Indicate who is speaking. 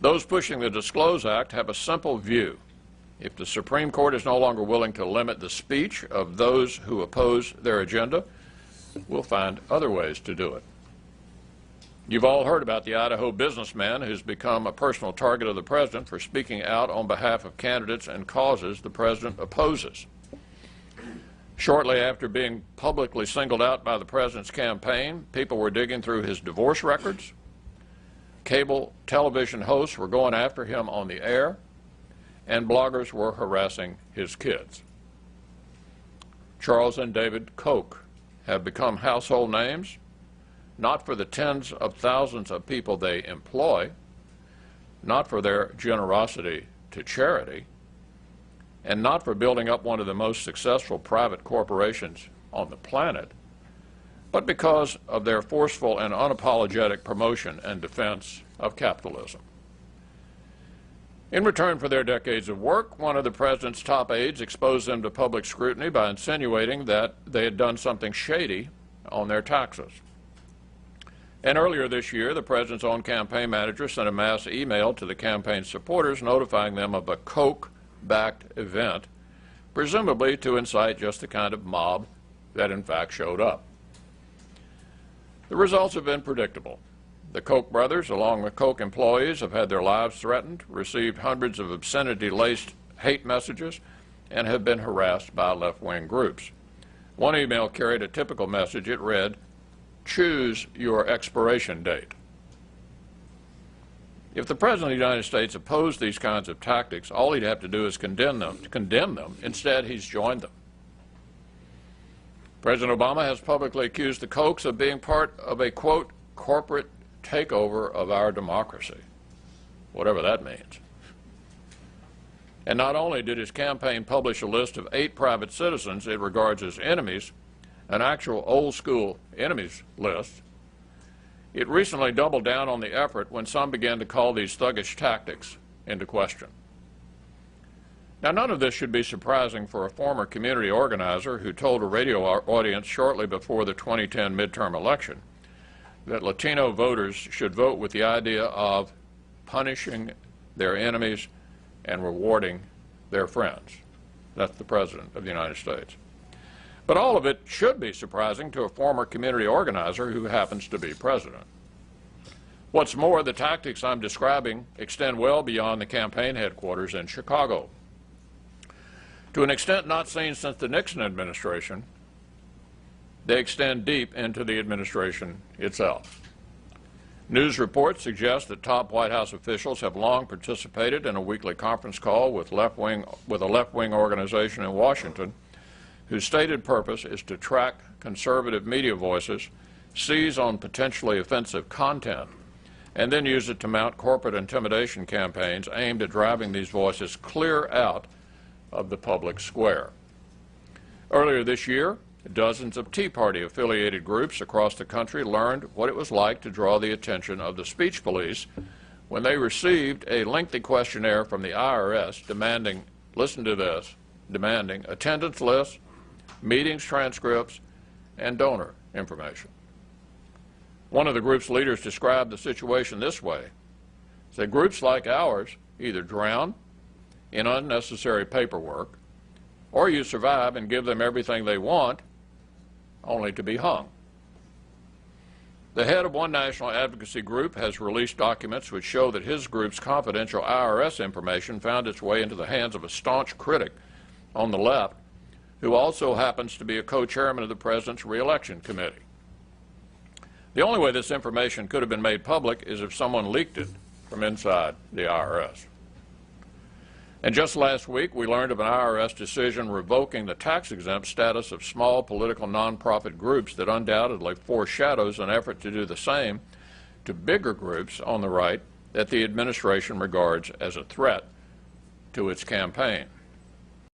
Speaker 1: Those pushing the Disclose Act have a simple view. If the Supreme Court is no longer willing to limit the speech of those who oppose their agenda, we'll find other ways to do it. You've all heard about the Idaho businessman who's become a personal target of the president for speaking out on behalf of candidates and causes the president opposes. Shortly after being publicly singled out by the president's campaign, people were digging through his divorce records. Cable television hosts were going after him on the air, and bloggers were harassing his kids. Charles and David Koch have become household names, not for the tens of thousands of people they employ, not for their generosity to charity, and not for building up one of the most successful private corporations on the planet, but because of their forceful and unapologetic promotion and defense of capitalism. In return for their decades of work, one of the president's top aides exposed them to public scrutiny by insinuating that they had done something shady on their taxes. And earlier this year, the president's own campaign manager sent a mass email to the campaign supporters notifying them of a Koch-backed event, presumably to incite just the kind of mob that in fact showed up. The results have been predictable. The Koch brothers, along with Koch employees, have had their lives threatened, received hundreds of obscenity-laced hate messages, and have been harassed by left-wing groups. One email carried a typical message. It read, "Choose your expiration date." If the President of the United States opposed these kinds of tactics, all he'd have to do is condemn them. Instead, he's joined them. President Obama has publicly accused the Kochs of being part of a, quote, corporate takeover of our democracy, whatever that means. And not only did his campaign publish a list of 8 private citizens it regards as enemies, an actual old-school enemies list, it recently doubled down on the effort when some began to call these thuggish tactics into question. Now, none of this should be surprising for a former community organizer who told a radio audience shortly before the 2010 midterm election that Latino voters should vote with the idea of punishing their enemies and rewarding their friends. That's the President of the United States. But all of it should be surprising to a former community organizer who happens to be president. What's more, the tactics I'm describing extend well beyond the campaign headquarters in Chicago. To an extent not seen since the Nixon administration, they extend deep into the administration itself. News reports suggest that top White House officials have long participated in a weekly conference call with a left-wing organization in Washington whose stated purpose is to track conservative media voices, seize on potentially offensive content, and then use it to mount corporate intimidation campaigns aimed at driving these voices clear out of the public square. Earlier this year, dozens of Tea Party-affiliated groups across the country learned what it was like to draw the attention of the speech police when they received a lengthy questionnaire from the IRS demanding, listen to this, demanding attendance lists, meetings transcripts, and donor information. One of the group's leaders described the situation this way. He said, groups like ours either drown in unnecessary paperwork, or you survive and give them everything they want, only to be hung. The head of one national advocacy group has released documents which show that his group's confidential IRS information found its way into the hands of a staunch critic on the left, who also happens to be a co-chairman of the President's re-election committee. The only way this information could have been made public is if someone leaked it from inside the IRS. And just last week, we learned of an IRS decision revoking the tax-exempt status of small political nonprofit groups that undoubtedly foreshadows an effort to do the same to bigger groups on the right that the administration regards as a threat to its campaign.